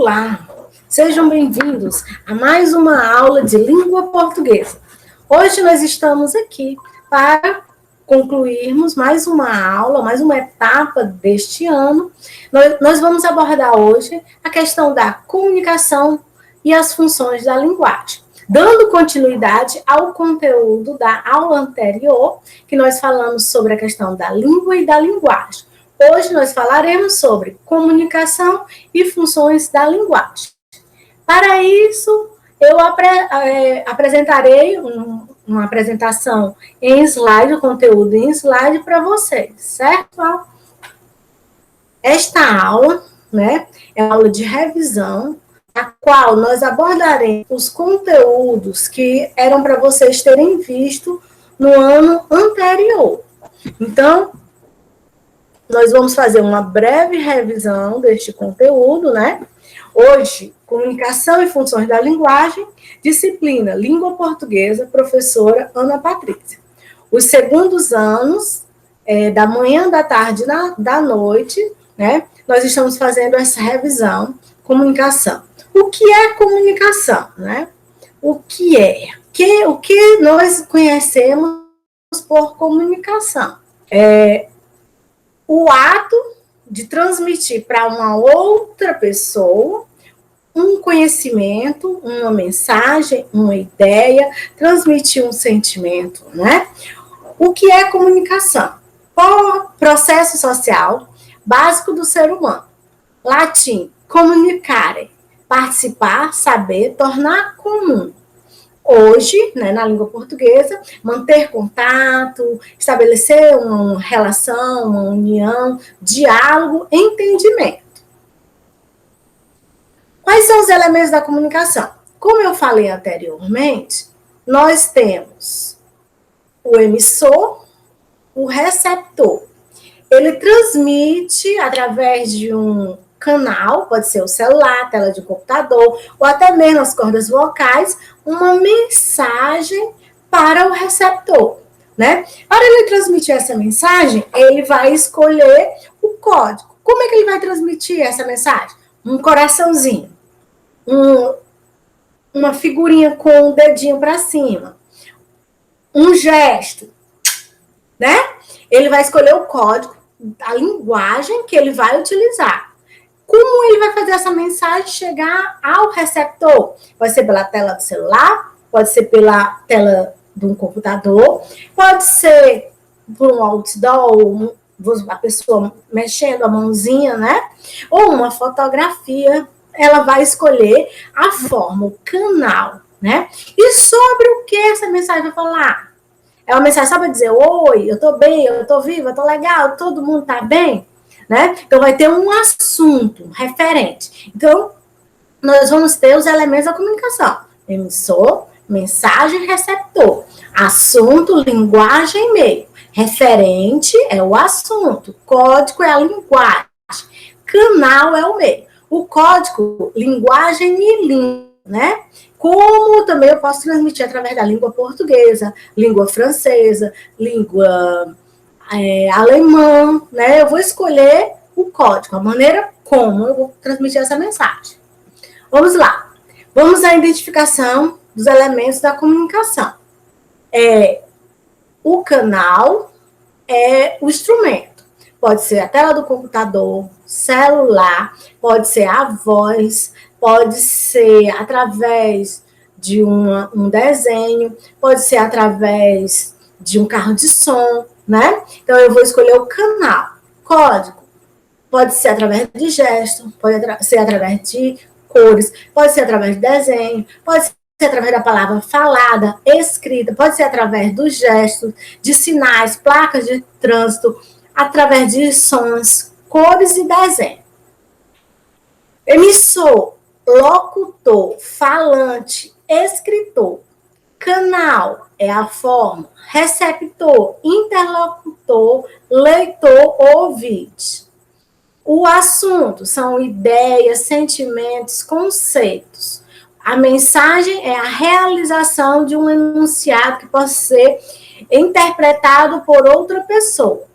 Olá, sejam bem-vindos a mais uma aula de língua portuguesa. Hoje nós estamos aqui para concluirmos mais uma aula, mais uma etapa deste ano. Nós vamos abordar hoje a questão da comunicação e as funções da linguagem, dando continuidade ao conteúdo da aula anterior, que nós falamos sobre a questão da língua e da linguagem. Hoje nós falaremos sobre comunicação e funções da linguagem. Para isso, eu apresentarei uma apresentação em slide, o conteúdo em slide para vocês, certo? Esta aula, é uma aula de revisão, a qual nós abordaremos os conteúdos que eram para vocês terem visto no ano anterior. Então, nós vamos fazer uma breve revisão deste conteúdo, Hoje, comunicação e funções da linguagem, disciplina Língua Portuguesa, professora Ana Patrícia. Os segundos anos, da manhã, da tarde, da noite, nós estamos fazendo essa revisão, comunicação. O que é comunicação, O que é? O que nós conhecemos por comunicação? O ato de transmitir para uma outra pessoa um conhecimento, uma mensagem, uma ideia, transmitir um sentimento, O que é comunicação? Processo social básico do ser humano. Latim, comunicare, participar, saber, tornar comum. Hoje, na língua portuguesa, manter contato, estabelecer uma relação, uma união, diálogo, entendimento. Quais são os elementos da comunicação? Como eu falei anteriormente, nós temos o emissor, o receptor. Ele transmite através de um canal, pode ser o celular, tela de computador, ou até mesmo as cordas vocais, uma mensagem para o receptor, Para ele transmitir essa mensagem, ele vai escolher o código. Como é que ele vai transmitir essa mensagem? Um coraçãozinho, uma figurinha com o dedinho para cima, um gesto, Ele vai escolher o código, a linguagem que ele vai utilizar. Como ele vai fazer essa mensagem chegar ao receptor? Pode ser pela tela do celular, pode ser pela tela de um computador, pode ser por um outdoor, a pessoa mexendo a mãozinha, Ou uma fotografia. Ela vai escolher a forma, o canal, E sobre o que essa mensagem vai falar? É uma mensagem só para dizer, oi, eu tô bem, eu tô viva, eu tô legal, todo mundo tá bem? Então, vai ter um assunto referente. Então, nós vamos ter os elementos da comunicação. Emissor, mensagem, receptor. Assunto, linguagem e meio. Referente é o assunto. Código é a linguagem. Canal é o meio. O código, linguagem e língua, Como também eu posso transmitir através da língua portuguesa, língua francesa, língua alemã, Eu vou escolher o código, a maneira como eu vou transmitir essa mensagem. Vamos lá. Vamos à identificação dos elementos da comunicação. O canal é o instrumento. Pode ser a tela do computador, celular, pode ser a voz, pode ser através de um desenho, pode ser através de um carro de som, Então, eu vou escolher o canal. Código pode ser através de gesto, pode ser através de cores, pode ser através de desenho, pode ser através da palavra falada, escrita, pode ser através dos gestos, de sinais, placas de trânsito, através de sons, cores e desenho. Emissor, locutor, falante, escritor. Canal é a forma, receptor, interlocutor, leitor, ouvinte. O assunto são ideias, sentimentos, conceitos. A mensagem é a realização de um enunciado que pode ser interpretado por outra pessoa.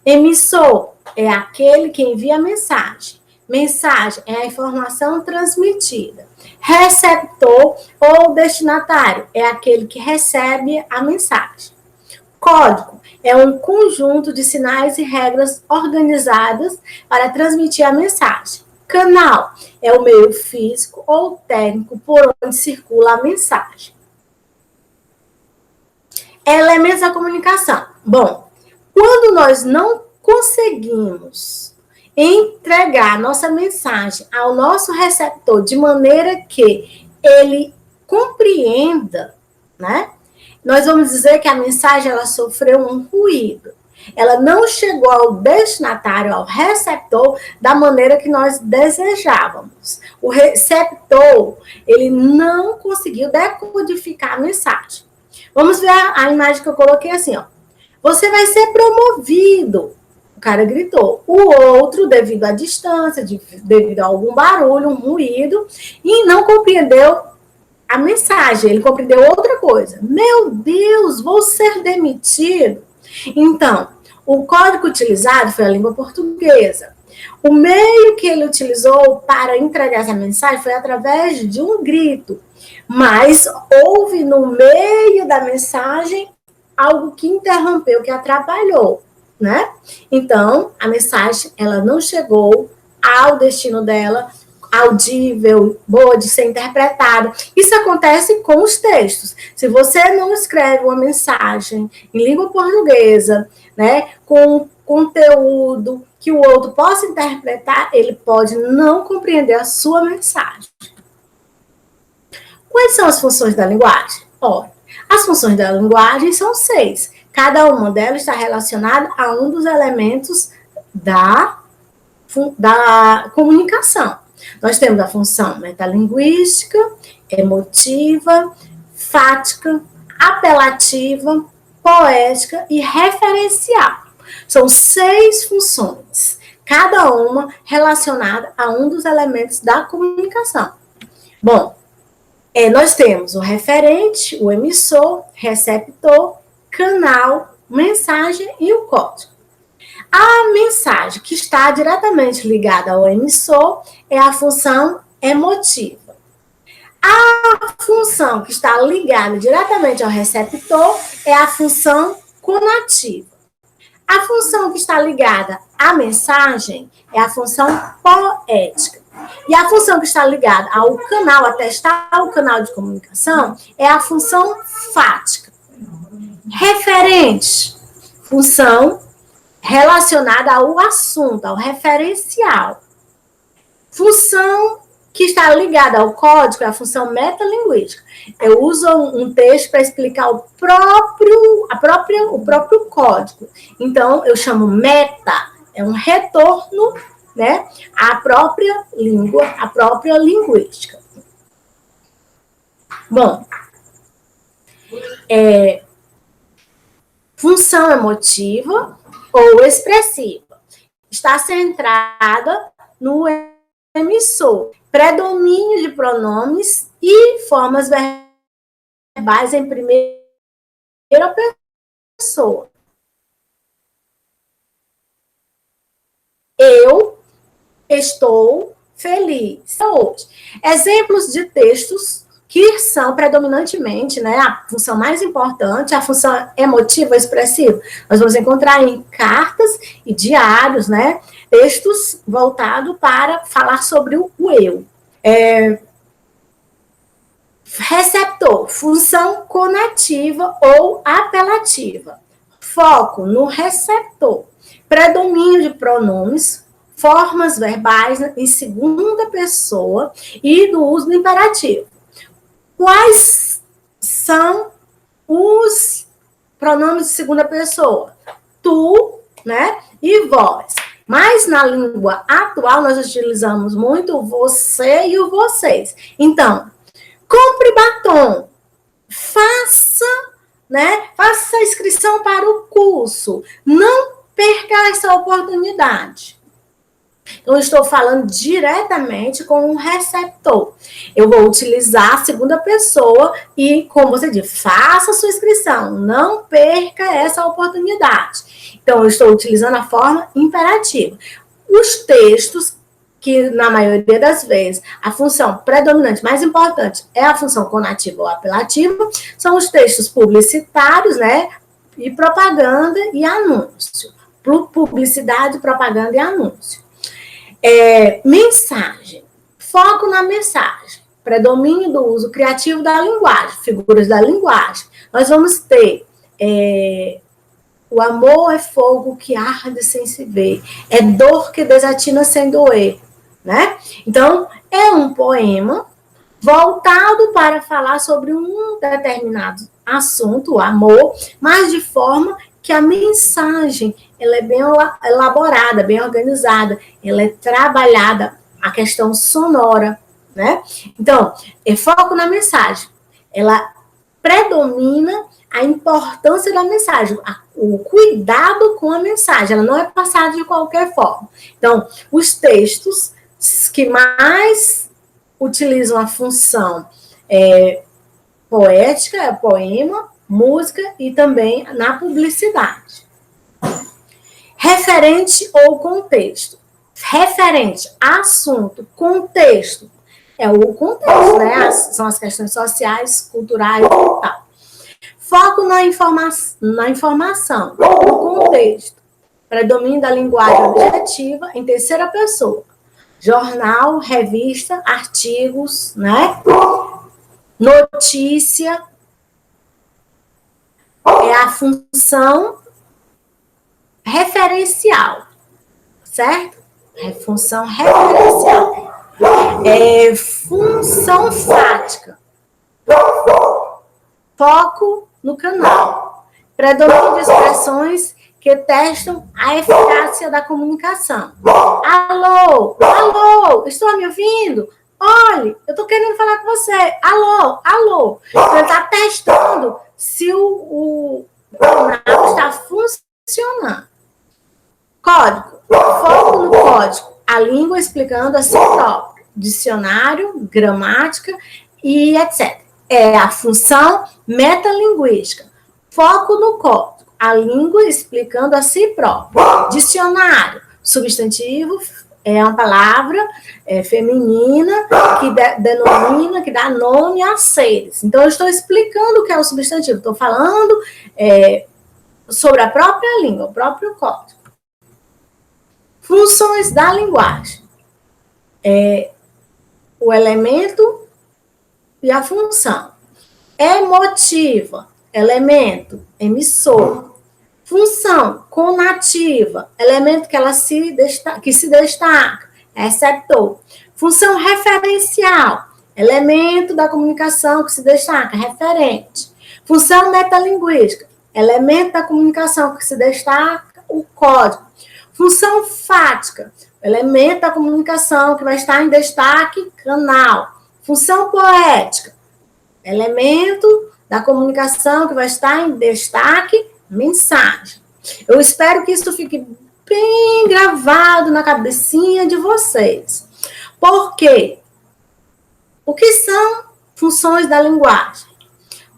Emissor é aquele que envia a mensagem. Mensagem é a informação transmitida. Receptor ou destinatário é aquele que recebe a mensagem. Código é um conjunto de sinais e regras organizadas para transmitir a mensagem. Canal é o meio físico ou técnico por onde circula a mensagem. Elementos da comunicação. Bom, quando nós não conseguimos entregar nossa mensagem ao nosso receptor de maneira que ele compreenda, né? Nós vamos dizer que a mensagem ela sofreu um ruído. Ela não chegou ao destinatário, ao receptor, da maneira que nós desejávamos. O receptor, ele não conseguiu decodificar a mensagem. Vamos ver a imagem que eu coloquei assim, ó. Você vai ser promovido. O cara gritou. O outro, devido à distância, devido a algum barulho, um ruído, e não compreendeu a mensagem, ele compreendeu outra coisa. Meu Deus, vou ser demitido. Então, o código utilizado foi a língua portuguesa. O meio que ele utilizou para entregar essa mensagem foi através de um grito. Mas houve no meio da mensagem algo que interrompeu, que atrapalhou, né? Então, a mensagem, ela não chegou ao destino dela, audível, boa de ser interpretada. Isso acontece com os textos. Se você não escreve uma mensagem em língua portuguesa, né, com conteúdo que o outro possa interpretar, ele pode não compreender a sua mensagem. Quais são as funções da linguagem? Ora, as funções da linguagem são 6. Cada uma delas está relacionada a um dos elementos da comunicação. Nós temos a função metalinguística, emotiva, fática, apelativa, poética e referencial. São 6 funções, cada uma relacionada a um dos elementos da comunicação. Bom, nós temos o referente, o emissor, receptor, canal, mensagem e o código. A mensagem que está diretamente ligada ao emissor é a função emotiva. A função que está ligada diretamente ao receptor é a função conativa. A função que está ligada à mensagem é a função poética. E a função que está ligada ao canal, a testar o canal de comunicação, é a função fática. Referente, função relacionada ao assunto, ao referencial. Função que está ligada ao código é a função metalinguística. Eu uso um texto para explicar o próprio código. Então, eu chamo meta, é um retorno, né, à própria língua, à própria linguística. Bom, função emotiva ou expressiva está centrada no emissor, predomínio de pronomes e formas verbais em primeira pessoa. Eu estou feliz hoje. Exemplos de textos que são predominantemente, né, a função mais importante, a função emotiva expressiva. Nós vamos encontrar em cartas e diários, né, textos voltados para falar sobre o eu. Receptor, função conativa ou apelativa. Foco no receptor. Predomínio de pronomes, formas verbais em segunda pessoa e do uso do imperativo. Quais são os pronomes de segunda pessoa? Tu, né, e vós. Mas na língua atual nós utilizamos muito o você e o vocês. Então, compre batom, faça a inscrição para o curso, não perca essa oportunidade. Eu estou falando diretamente com um receptor. Eu vou utilizar a segunda pessoa e, como você diz, faça a sua inscrição, não perca essa oportunidade. Então, eu estou utilizando a forma imperativa. Os textos que na maioria das vezes a função predominante, mais importante, é a função conativa ou apelativa, são os textos publicitários, né? E propaganda e anúncio. Publicidade, propaganda e anúncio. Mensagem. Foco na mensagem. Predomínio do uso criativo da linguagem, figuras da linguagem. Nós vamos ter o amor é fogo que arde sem se ver, é dor que desatina sem doer, né? Então, é um poema voltado para falar sobre um determinado assunto, o amor, mas de forma que a mensagem ela é bem elaborada, bem organizada, ela é trabalhada, a questão sonora, né? Então, é foco na mensagem. Ela predomina a importância da mensagem, o cuidado com a mensagem, ela não é passada de qualquer forma. Então, os textos que mais utilizam a função poética, poema, música e também na publicidade. Referente ou contexto. Referente, assunto, contexto. É o contexto, né? São as questões sociais, culturais e tal. Foco na informação, no contexto. Predomínio da linguagem objetiva em terceira pessoa. Jornal, revista, artigos, né? Notícia. É a função referencial, certo? É função referencial. Função fática. Foco no canal. Predomínio de expressões que testam a eficácia da comunicação. Alô, alô, estão me ouvindo? Olha, eu estou querendo falar com você. Alô, alô. Ele está testando se o canal está funcionando. Código. Foco no código. A língua explicando a si própria. Dicionário, gramática e etc. É a função metalinguística. Foco no código. A língua explicando a si própria. Dicionário. Substantivo é uma palavra feminina que denomina, que dá nome a seres. Então, eu estou explicando o que é o substantivo. Estou falando sobre a própria língua, o próprio código. Funções da linguagem. O elemento e a função. Emotiva, elemento, emissor. Função conativa, elemento que se destaca, receptor. Função referencial, elemento da comunicação que se destaca, referente. Função metalinguística, elemento da comunicação que se destaca, o código. Função fática, elemento da comunicação que vai estar em destaque, canal. Função poética, elemento da comunicação que vai estar em destaque, mensagem. Eu espero que isso fique bem gravado na cabecinha de vocês. Por quê? O que são funções da linguagem?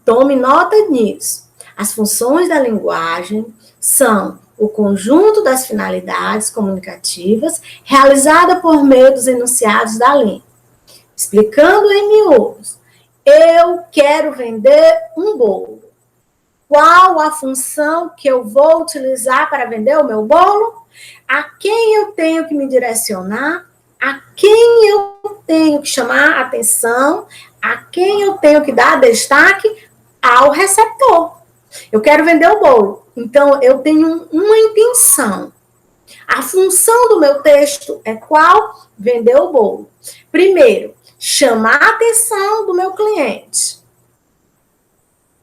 Tome nota nisso. As funções da linguagem são o conjunto das finalidades comunicativas realizada por meio dos enunciados da língua. Explicando em miúdos, eu quero vender um bolo. Qual a função que eu vou utilizar para vender o meu bolo? A quem eu tenho que me direcionar? A quem eu tenho que chamar a atenção? A quem eu tenho que dar destaque? Ao receptor. Eu quero vender o bolo. Então, eu tenho uma intenção. A função do meu texto é qual? Vender o bolo. Primeiro, chamar a atenção do meu cliente.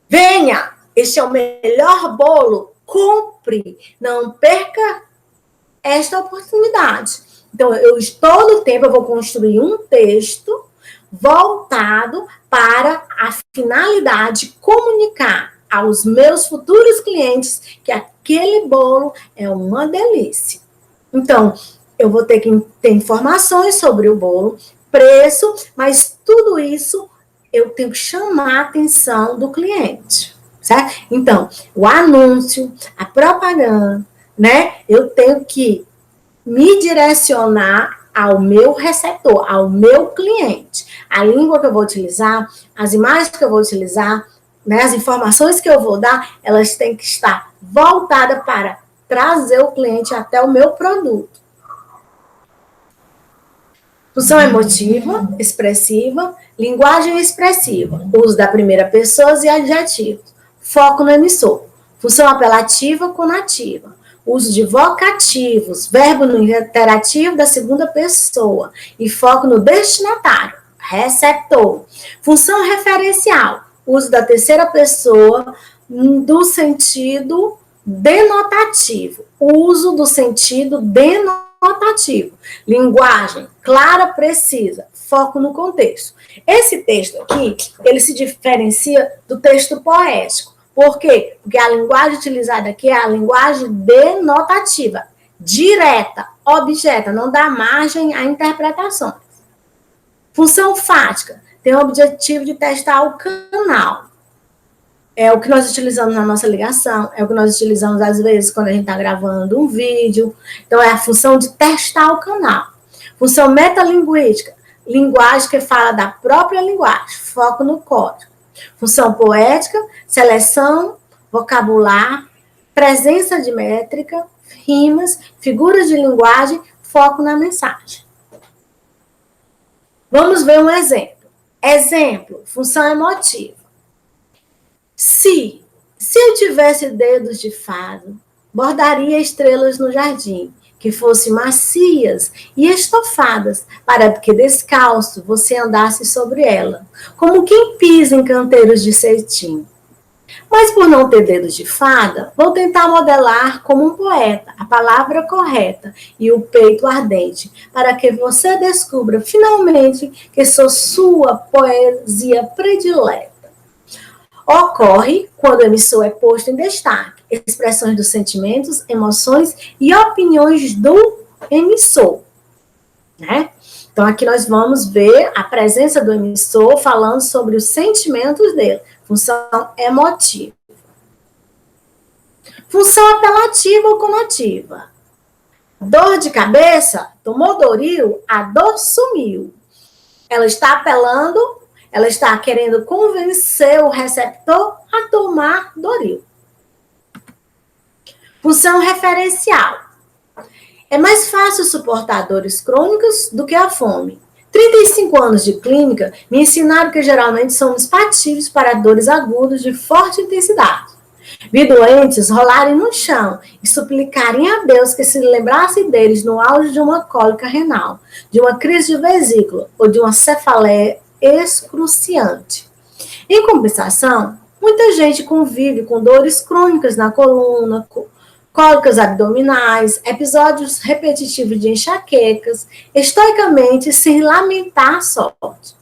Venha, este é o melhor bolo. Compre, não perca esta oportunidade. Então, todo o tempo eu vou construir um texto voltado para a finalidade de comunicar aos meus futuros clientes que aquele bolo é uma delícia. Então, eu vou ter que ter informações sobre o bolo, preço, mas tudo isso eu tenho que chamar a atenção do cliente, certo? Então, o anúncio, a propaganda, né? Eu tenho que me direcionar ao meu receptor, ao meu cliente. A língua que eu vou utilizar, as imagens que eu vou utilizar, né, as informações que eu vou dar, elas têm que estar voltadas para trazer o cliente até o meu produto. Função emotiva, expressiva, linguagem expressiva, uso da primeira pessoa e adjetivos, foco no emissor. Função apelativa, conativa, uso de vocativos, verbo no interativo da segunda pessoa e foco no destinatário, receptor. Função referencial, uso da terceira pessoa do sentido denotativo, uso do sentido denotativo, linguagem clara, precisa, foco no contexto. Esse texto aqui, ele se diferencia do texto poético. Por quê? Porque a linguagem utilizada aqui é a linguagem denotativa, direta, objeta, não dá margem a interpretações. Função fática, tem o objetivo de testar o canal. É o que nós utilizamos na nossa ligação, é o que nós utilizamos às vezes quando a gente está gravando um vídeo. Então, é a função de testar o canal. Função metalinguística, linguagem que fala da própria linguagem, foco no código. Função poética, seleção, vocabular, presença de métrica, rimas, figuras de linguagem, foco na mensagem. Vamos ver um exemplo. Exemplo, função emotiva. Se eu tivesse dedos de fado, bordaria estrelas no jardim, que fossem macias e estofadas, para que descalço você andasse sobre ela, como quem pisa em canteiros de cetim. Mas por não ter dedos de fada, vou tentar modelar como um poeta a palavra correta e o peito ardente, para que você descubra finalmente que sou sua poesia predileta. Ocorre quando o emissor é posto em destaque, expressões dos sentimentos, emoções e opiniões do emissor, né? Então, aqui nós vamos ver a presença do emissor falando sobre os sentimentos dele, função emotiva. Função apelativa ou conativa. Dor de cabeça, tomou Doril, a dor sumiu. Ela está apelando, ela está querendo convencer o receptor a tomar Doril. Função referencial. É mais fácil suportar dores crônicas do que a fome. 35 anos de clínica me ensinaram que geralmente somos passíveis para dores agudas de forte intensidade. Vi doentes rolarem no chão e suplicarem a Deus que se lembrasse deles no auge de uma cólica renal, de uma crise de vesícula ou de uma cefaleia excruciante. Em compensação, muita gente convive com dores crônicas na coluna, cólicas abdominais, episódios repetitivos de enxaquecas, estoicamente sem lamentar a sorte.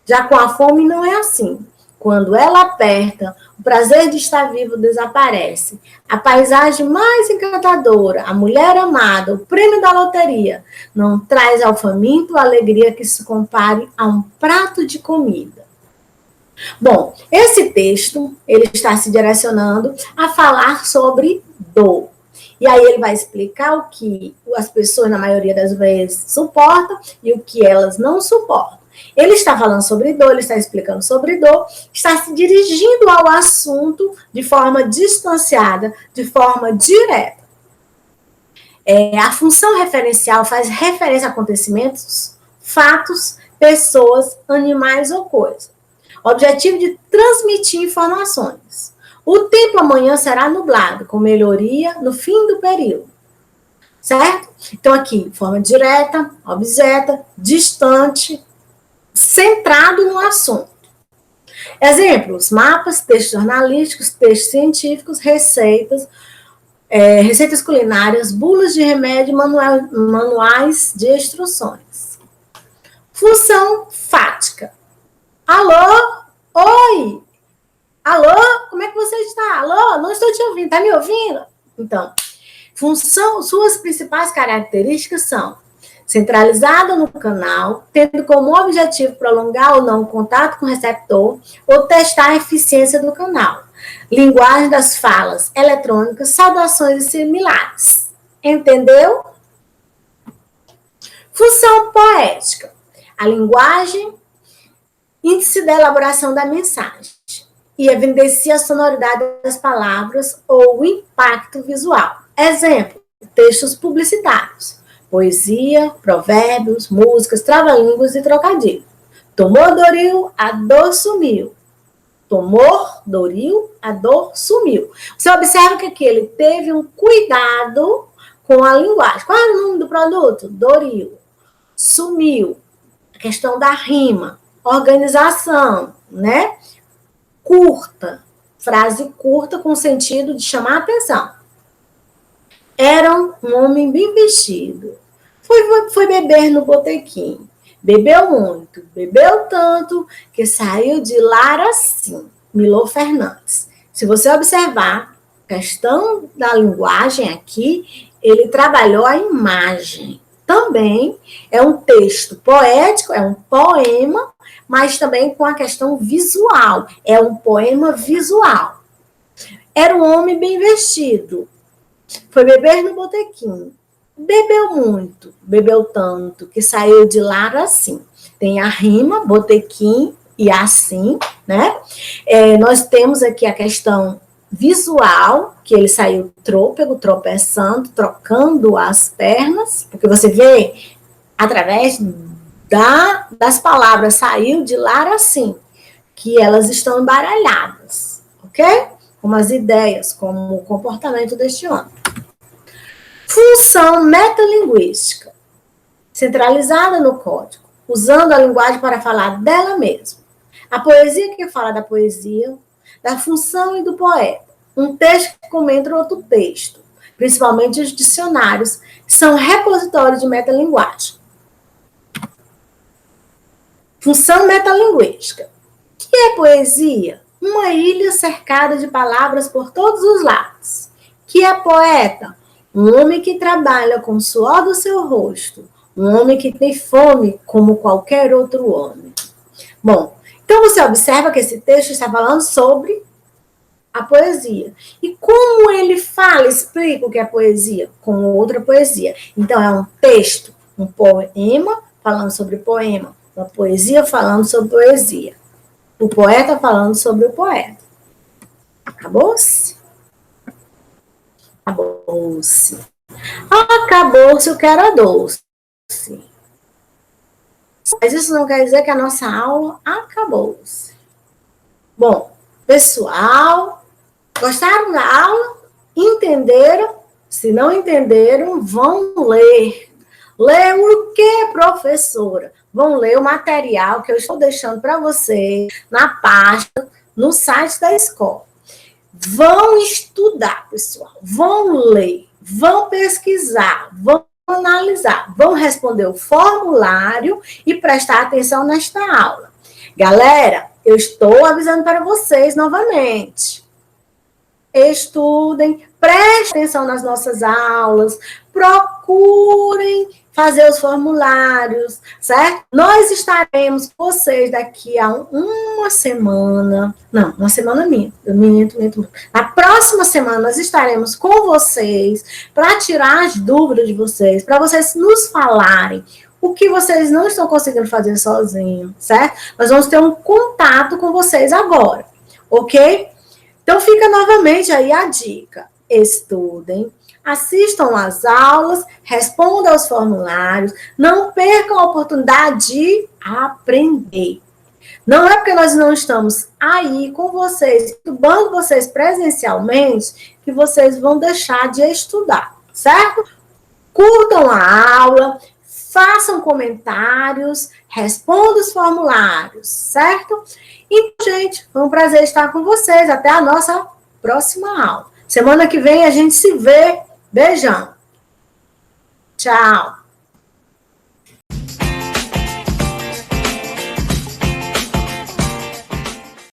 Já com a fome não é assim. Quando ela aperta, o prazer de estar vivo desaparece. A paisagem mais encantadora, a mulher amada, o prêmio da loteria, não traz ao faminto a alegria que se compare a um prato de comida. Bom, esse texto, ele está se direcionando a falar sobre dor. E aí ele vai explicar o que as pessoas, na maioria das vezes, suportam e o que elas não suportam. Ele está falando sobre dor, ele está explicando sobre dor, está se dirigindo ao assunto de forma distanciada, de forma direta. A função referencial faz referência a acontecimentos, fatos, pessoas, animais ou coisas. Objetivo de transmitir informações. O tempo amanhã será nublado, com melhoria no fim do período. Certo? Então, aqui, forma direta, obseta, distante, centrado no assunto. Exemplos: mapas, textos jornalísticos, textos científicos, receitas, receitas culinárias, bulas de remédio, manuais de instruções. Função fática. Alô? Oi? Alô? Como é que você está? Alô? Não estou te ouvindo. Está me ouvindo? Então, suas principais características são centralizada no canal, tendo como objetivo prolongar ou não o contato com o receptor ou testar a eficiência do canal. Linguagem das falas eletrônicas, saudações e similares. Entendeu? Função poética. A linguagem, índice da elaboração da mensagem. E evidencia a sonoridade das palavras ou o impacto visual. Exemplo, textos publicitários. Poesia, provérbios, músicas, trava-línguas e trocadilhos. Tomou Doril, a dor sumiu. Tomou Doril, a dor sumiu. Você observa que aqui ele teve um cuidado com a linguagem. Qual é o nome do produto? Doril. Sumiu. A questão da rima. Organização, né? Curta. Frase curta com sentido de chamar a atenção. Era um homem bem vestido. Foi beber no botequim. Bebeu muito, bebeu tanto, que saiu de lá assim. Milor Fernandes. Se você observar, a questão da linguagem aqui, ele trabalhou a imagem. Também é um texto poético, é um poema, mas também com a questão visual. É um poema visual. Era um homem bem vestido. Foi beber no botequim. Bebeu muito, bebeu tanto, que saiu de lá assim. Tem a rima, botequim e assim, né? Nós temos aqui a questão visual, que ele saiu trôpego, tropeçando, trocando as pernas, porque você vê, através das palavras, saiu de lá assim, que elas estão embaralhadas, ok? Como as ideias, como o comportamento deste homem. Função metalinguística, centralizada no código, usando a linguagem para falar dela mesma. A poesia que fala da poesia, da função e do poeta. Um texto que comenta outro texto, principalmente os dicionários, são repositórios de metalinguagem. Função metalinguística. O que é poesia? Uma ilha cercada de palavras por todos os lados. O que é poeta? Um homem que trabalha com o suor do seu rosto. Um homem que tem fome como qualquer outro homem. Bom, então você observa que esse texto está falando sobre a poesia. E como ele fala, explica o que é poesia? Com outra poesia. Então é um texto, um poema falando sobre poema. Uma poesia falando sobre poesia. O poeta falando sobre o poeta. Acabou-se? Acabou-se. Acabou-se o que era doce. Mas isso não quer dizer que a nossa aula acabou-se. Bom, pessoal, gostaram da aula? Entenderam? Se não entenderam, vão ler. Ler o que, professora? Vão ler o material que eu estou deixando para vocês na página, no site da escola. Vão estudar, pessoal. Vão ler, vão pesquisar, vão analisar, vão responder o formulário e prestar atenção nesta aula. Galera, eu estou avisando para vocês novamente. Estudem, prestem atenção nas nossas aulas, procurem fazer os formulários, certo? Nós estaremos com vocês daqui a uma semana. Não, uma semana minha. Eu minto. Na próxima semana nós estaremos com vocês para tirar as dúvidas de vocês, para vocês nos falarem o que vocês não estão conseguindo fazer sozinhos, certo? Nós vamos ter um contato com vocês agora, ok? Então fica novamente aí a dica. Estudem, assistam às aulas, respondam aos formulários, não percam a oportunidade de aprender. Não é porque nós não estamos aí com vocês, estudando vocês presencialmente, que vocês vão deixar de estudar, certo? Curtam a aula, façam comentários, respondam os formulários, certo? Então, gente, foi um prazer estar com vocês. Até a nossa próxima aula. Semana que vem a gente se vê. Beijão. Tchau.